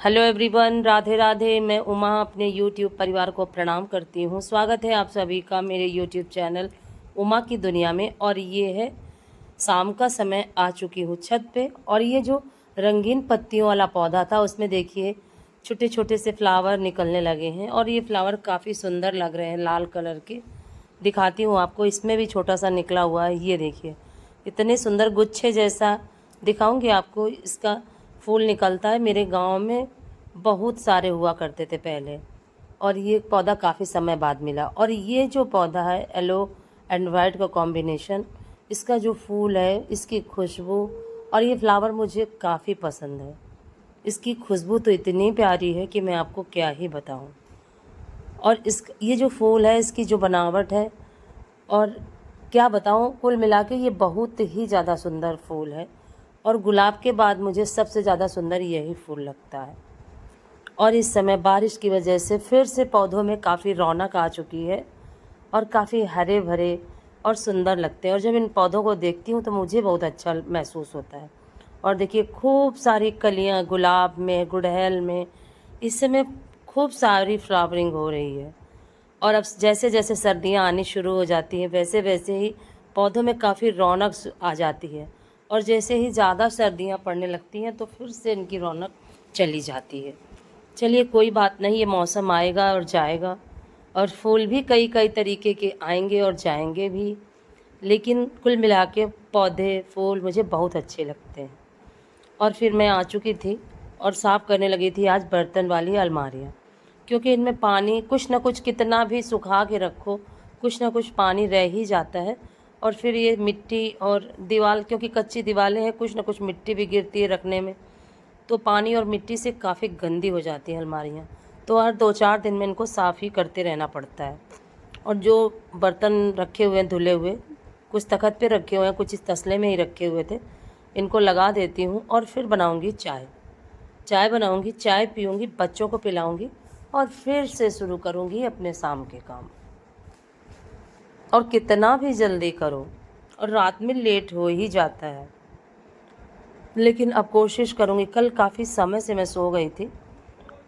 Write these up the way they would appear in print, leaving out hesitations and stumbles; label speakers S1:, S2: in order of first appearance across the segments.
S1: Hello everyone, Radhe Radhe. मैं उमा अपने YouTube परिवार को प्रणाम करती हूँ। स्वागत है आप सभी का मेरे यूट्यूब चैनल उमा की दुनिया में। और ये है शाम का समय, आ चुकी हूँ छत पे। और ये जो रंगीन पत्तियों वाला पौधा था उसमें देखिए छोटे छोटे से फ्लावर निकलने लगे हैं। और ये फ्लावर काफ़ी सुंदर लग रहे हैं, लाल कलर के। दिखाती हूँ आपको, इसमें भी छोटा सा निकला हुआ है। ये देखिए इतने सुंदर गुच्छे जैसा दिखाऊंगी आपको। इसका फूल निकलता है, मेरे गांव में बहुत सारे हुआ करते थे पहले। और ये पौधा काफ़ी समय बाद मिला। और ये जो पौधा है येलो एंड वाइट का कॉम्बिनेशन, इसका जो फूल है, इसकी खुशबू और ये फ्लावर मुझे काफ़ी पसंद है। इसकी खुशबू तो इतनी प्यारी है कि मैं आपको क्या ही बताऊं। और ये जो फूल है, इसकी जो बनावट है, और क्या बताऊं, कुल मिला के ये बहुत ही ज़्यादा सुंदर फूल है। और गुलाब के बाद मुझे सबसे ज़्यादा सुंदर यही फूल लगता है। और इस समय बारिश की वजह से फिर से पौधों में काफ़ी रौनक आ चुकी है और काफ़ी हरे भरे और सुंदर लगते हैं। और जब इन पौधों को देखती हूँ तो मुझे बहुत अच्छा महसूस होता है। और देखिए खूब सारी कलियाँ गुलाब में, गुड़हल में इस समय खूब सारी फ्लावरिंग हो रही है। और अब जैसे जैसे सर्दियाँ आनी शुरू हो जाती हैं वैसे वैसे ही पौधों में काफ़ी रौनक आ जाती है। और जैसे ही ज़्यादा सर्दियाँ पड़ने लगती हैं तो फिर से इनकी रौनक चली जाती है। चलिए कोई बात नहीं, ये मौसम आएगा और जाएगा। और फूल भी कई कई तरीके के आएंगे और जाएंगे भी। लेकिन कुल मिला के पौधे फूल मुझे बहुत अच्छे लगते हैं। और फिर मैं आ चुकी थी और साफ़ करने लगी थी आज बर्तन वाली अलमारियाँ, क्योंकि इनमें पानी कुछ ना कुछ, कितना भी सुखा के रखो कुछ ना कुछ पानी रह ही जाता है। और फिर ये मिट्टी और दीवार, क्योंकि कच्ची दीवारें हैं, कुछ ना कुछ मिट्टी भी गिरती है रखने में, तो पानी और मिट्टी से काफ़ी गंदी हो जाती हैं अलमारियाँ। तो हर 2-4 दिन में इनको साफ़ ही करते रहना पड़ता है। और जो बर्तन रखे हुए हैं धुले हुए, कुछ तख्त पे रखे हुए हैं, कुछ इस तसले में ही रखे हुए थे, इनको लगा देती हूँ। और फिर बनाऊँगी चाय। चाय बनाऊँगी, चाय पीऊँगी, बच्चों को पिलाऊँगी और फिर से शुरू करूँगी अपने शाम के काम। और कितना भी जल्दी करो और रात में लेट हो ही जाता है, लेकिन अब कोशिश करूँगी। कल काफ़ी समय से मैं सो गई थी,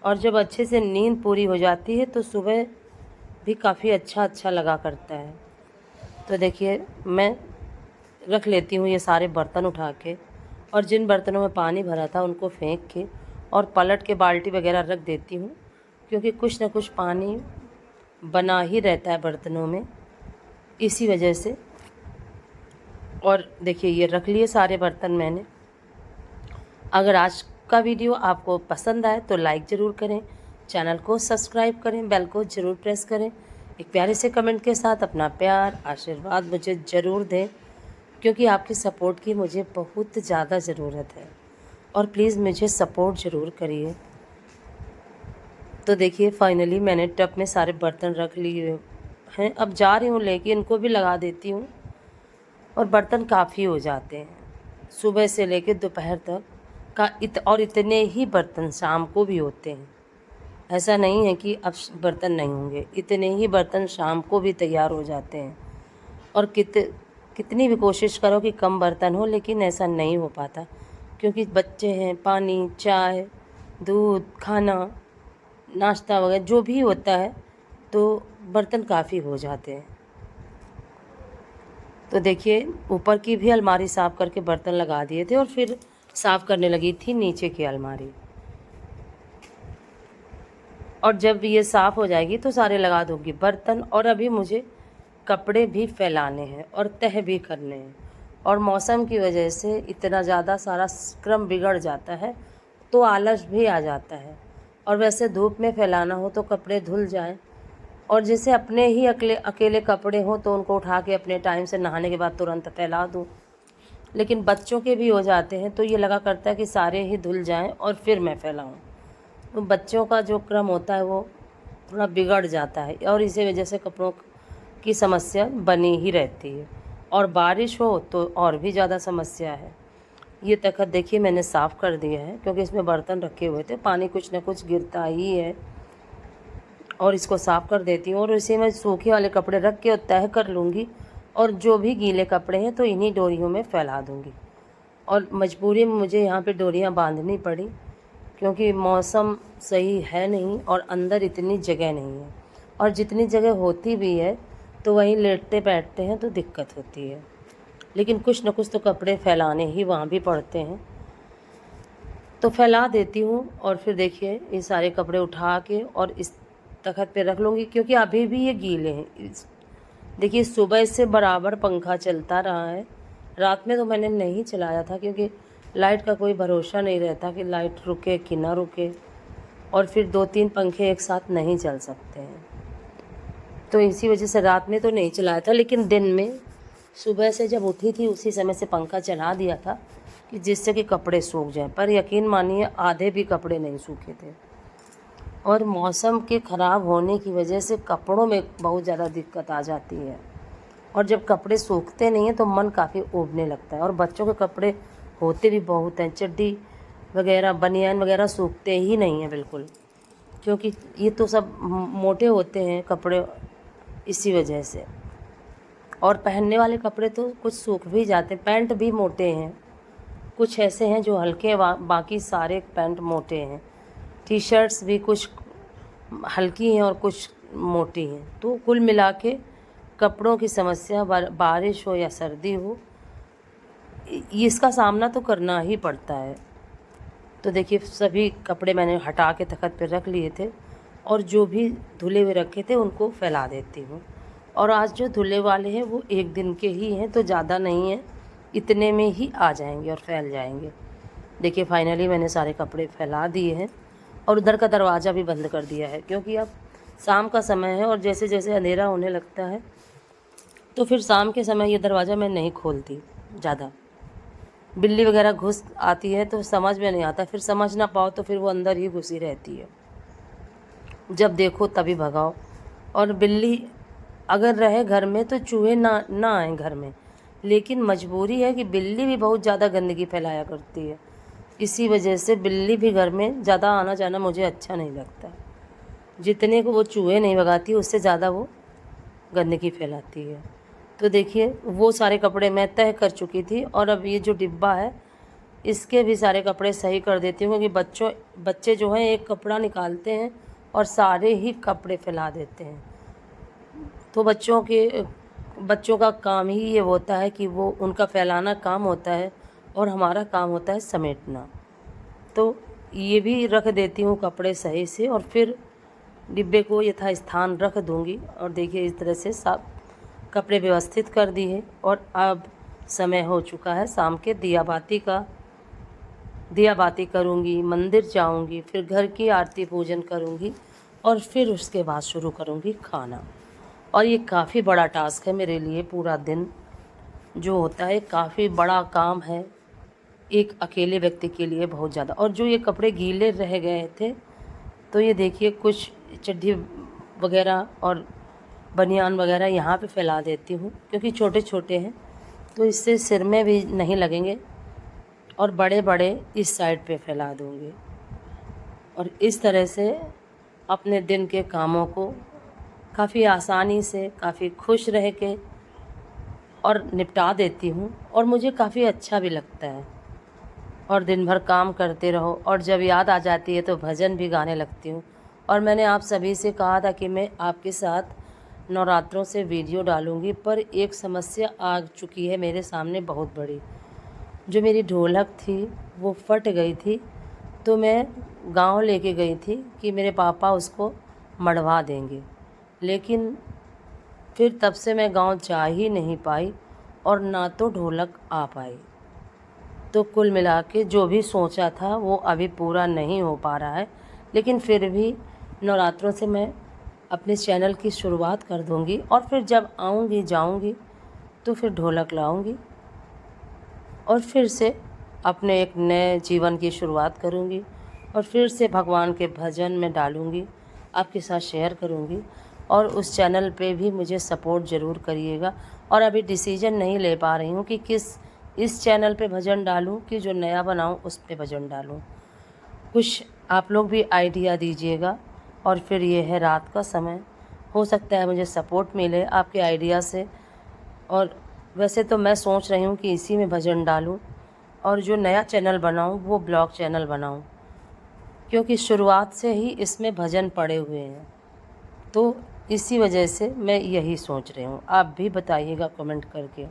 S1: और जब अच्छे से नींद पूरी हो जाती है तो सुबह भी काफ़ी अच्छा लगा करता है। तो देखिए मैं रख लेती हूँ ये सारे बर्तन उठा के, और जिन बर्तनों में पानी भरा था उनको फेंक के और पलट के बाल्टी वगैरह रख देती हूँ, क्योंकि कुछ ना कुछ पानी बना ही रहता है बर्तनों में, इसी वजह से। और देखिए ये रख लिए सारे बर्तन मैंने। अगर आज का वीडियो आपको पसंद आए तो लाइक ज़रूर करें, चैनल को सब्सक्राइब करें, बेल को ज़रूर प्रेस करें। एक प्यारे से कमेंट के साथ अपना प्यार आशीर्वाद मुझे ज़रूर दें, क्योंकि आपकी सपोर्ट की मुझे बहुत ज़्यादा ज़रूरत है। और प्लीज़ मुझे सपोर्ट ज़रूर करिए। तो देखिए फाइनली मैंने टब में सारे बर्तन रख लिए हैं। अब जा रही हूँ लेके इनको भी लगा देती हूँ। और बर्तन काफ़ी हो जाते हैं, सुबह से लेकर दोपहर तक का और इतने ही बर्तन शाम को भी होते हैं। ऐसा नहीं है कि अब बर्तन नहीं होंगे, इतने ही बर्तन शाम को भी तैयार हो जाते हैं। और कितनी भी कोशिश करो कि कम बर्तन हो, लेकिन ऐसा नहीं हो पाता, क्योंकि बच्चे हैं, पानी, चाय, दूध, खाना, नाश्ता वगैरह जो भी होता है, तो बर्तन काफ़ी हो जाते हैं। तो देखिए ऊपर की भी अलमारी साफ़ करके बर्तन लगा दिए थे, और फिर साफ़ करने लगी थी नीचे की अलमारी। और जब ये साफ़ हो जाएगी तो सारे लगा दूँगी बर्तन। और अभी मुझे कपड़े भी फैलाने हैं और तह भी करने हैं। और मौसम की वजह से इतना ज़्यादा सारा क्रम बिगड़ जाता है तो आलस भी आ जाता है। और वैसे धूप में फैलाना हो तो कपड़े धुल जाएं, और जैसे अपने ही अकेले कपड़े हों तो उनको उठा के अपने टाइम से नहाने के बाद तुरंत फैला दूँ। लेकिन बच्चों के भी हो जाते हैं तो ये लगा करता है कि सारे ही धुल जाएं और फिर मैं फैलाऊँ। तो बच्चों का जो क्रम होता है वो थोड़ा बिगड़ जाता है, और इसी वजह से कपड़ों की समस्या बनी ही रहती है। और बारिश हो तो और भी ज़्यादा समस्या है। ये तख़्त देखिए मैंने साफ़ कर दिया है, क्योंकि इसमें बर्तन रखे हुए थे, पानी कुछ ना कुछ गिरता ही है। और इसको साफ़ कर देती हूँ, और इसी में सूखे वाले कपड़े रख के तह कर लूँगी, और जो भी गीले कपड़े हैं तो इन्हीं डोरियों में फैला दूँगी। और मजबूरी में मुझे यहाँ पे डोरियाँ बांधनी पड़ी, क्योंकि मौसम सही है नहीं और अंदर इतनी जगह नहीं है, और जितनी जगह होती भी है तो वहीं लेटते बैठते हैं तो दिक्कत होती है। लेकिन कुछ न कुछ तो कपड़े फैलाने ही वहाँ भी पड़ते हैं, तो फैला देती हूँ। और फिर देखिए ये सारे कपड़े उठा के और इस तख्त पे रख लूँगी, क्योंकि अभी भी ये गीले हैं। देखिए सुबह से बराबर पंखा चलता रहा है। रात में तो मैंने नहीं चलाया था, क्योंकि लाइट का कोई भरोसा नहीं रहता कि लाइट रुके कि ना रुके, और फिर 2-3 पंखे एक साथ नहीं चल सकते हैं, तो इसी वजह से रात में तो नहीं चलाया था। लेकिन दिन में सुबह से जब उठी थी उसी समय से पंखा चला दिया था कि जिससे कि कपड़े सूख जाएं। पर यकीन मानिए आधे भी कपड़े नहीं सूखे थे, और मौसम के ख़राब होने की वजह से कपड़ों में बहुत ज़्यादा दिक्कत आ जाती है, और जब कपड़े सूखते नहीं हैं तो मन काफ़ी ऊबने लगता है। और बच्चों के कपड़े होते भी बहुत हैं, चड्डी वगैरह बनियान वगैरह सूखते ही नहीं हैं बिल्कुल, क्योंकि ये तो सब मोटे होते हैं कपड़े, इसी वजह से। और पहनने वाले कपड़े तो कुछ सूख भी जाते हैं, पैंट भी मोटे हैं, कुछ ऐसे हैं जो हल्के, बाकी सारे पैंट मोटे हैं। टी शर्ट्स भी कुछ हल्की हैं और कुछ मोटी हैं। तो कुल मिला के कपड़ों की समस्या बारिश हो या सर्दी हो, इसका सामना तो करना ही पड़ता है। तो देखिए सभी कपड़े मैंने हटा के तख्त पर रख लिए थे, और जो भी धुले हुए रखे थे उनको फैला देती हूँ। और आज जो धुले वाले हैं वो एक दिन के ही हैं, तो ज़्यादा नहीं है, इतने में ही आ जाएंगे और फैल जाएंगे। देखिए फाइनली मैंने सारे कपड़े फैला दिए हैं, और उधर का दरवाज़ा भी बंद कर दिया है, क्योंकि अब शाम का समय है और जैसे जैसे अंधेरा होने लगता है तो फिर शाम के समय ये दरवाज़ा मैं नहीं खोलती ज़्यादा। बिल्ली वगैरह घुस आती है तो समझ में नहीं आता, फिर समझ ना पाओ तो फिर वो अंदर ही घुसी रहती है, जब देखो तभी भगाओ। और बिल्ली अगर रहे घर में तो चूहे ना आए घर में, लेकिन मजबूरी है कि बिल्ली भी बहुत ज़्यादा गंदगी फैलाया करती है, इसी वजह से बिल्ली भी घर में ज़्यादा आना जाना मुझे अच्छा नहीं लगता। जितने को वो चूहे नहीं भगाती उससे ज़्यादा वो गंदगी फैलाती है। तो देखिए वो सारे कपड़े मैं तह कर चुकी थी, और अब ये जो डिब्बा है इसके भी सारे कपड़े सही कर देती हूँ, क्योंकि बच्चे जो हैं एक कपड़ा निकालते हैं और सारे ही कपड़े फैला देते हैं। तो बच्चों का काम ही ये होता है कि वो उनका फैलाना काम होता है, और हमारा काम होता है समेटना। तो ये भी रख देती हूँ कपड़े सही से, और फिर डिब्बे को यथास्थान रख दूँगी। और देखिए इस तरह से सब कपड़े व्यवस्थित कर दिए, और अब समय हो चुका है शाम के दिया बाती करूँगी, मंदिर जाऊँगी, फिर घर की आरती पूजन करूँगी, और फिर उसके बाद शुरू करूँगी खाना। और ये काफ़ी बड़ा टास्क है मेरे लिए, पूरा दिन जो होता है काफ़ी बड़ा काम है एक अकेले व्यक्ति के लिए, बहुत ज़्यादा। और जो ये कपड़े गीले रह गए थे तो ये देखिए कुछ चड्डी वगैरह और बनियान वगैरह यहाँ पे फैला देती हूँ, क्योंकि छोटे छोटे हैं तो इससे सिर में भी नहीं लगेंगे, और बड़े बड़े इस साइड पे फैला दूँगी। और इस तरह से अपने दिन के कामों को काफ़ी आसानी से, काफ़ी खुश रह के और निपटा देती हूँ, और मुझे काफ़ी अच्छा भी लगता है। और दिन भर काम करते रहो, और जब याद आ जाती है तो भजन भी गाने लगती हूँ। और मैंने आप सभी से कहा था कि मैं आपके साथ नवरात्रों से वीडियो डालूँगी, पर एक समस्या आ चुकी है मेरे सामने बहुत बड़ी। जो मेरी ढोलक थी वो फट गई थी, तो मैं गांव लेके गई थी कि मेरे पापा उसको मढ़वा देंगे, लेकिन फिर तब से मैं गांव जा ही नहीं पाई, और ना तो ढोलक आ पाई। तो कुल मिला के जो भी सोचा था वो अभी पूरा नहीं हो पा रहा है, लेकिन फिर भी नवरात्रों से मैं अपने चैनल की शुरुआत कर दूंगी, और फिर जब आऊँगी जाऊँगी तो फिर ढोलक लाऊँगी, और फिर से अपने एक नए जीवन की शुरुआत करूँगी, और फिर से भगवान के भजन में डालूँगी, आपके साथ शेयर करूँगी। और उस चैनल पे भी मुझे सपोर्ट ज़रूर करिएगा। और अभी डिसीजन नहीं ले पा रही हूँ कि इस चैनल पे भजन डालूँ कि जो नया बनाऊँ उस पे भजन डालूँ। कुछ आप लोग भी आइडिया दीजिएगा। और फिर ये है रात का समय, हो सकता है मुझे सपोर्ट मिले आपके आइडिया से। और वैसे तो मैं सोच रही हूँ कि इसी में भजन डालूँ, और जो नया चैनल बनाऊँ वो ब्लॉग चैनल बनाऊँ। क्योंकि शुरुआत से ही इसमें भजन पड़े हुए हैं, तो इसी वजह से मैं यही सोच रही हूँ। आप भी बताइएगा कमेंट करके।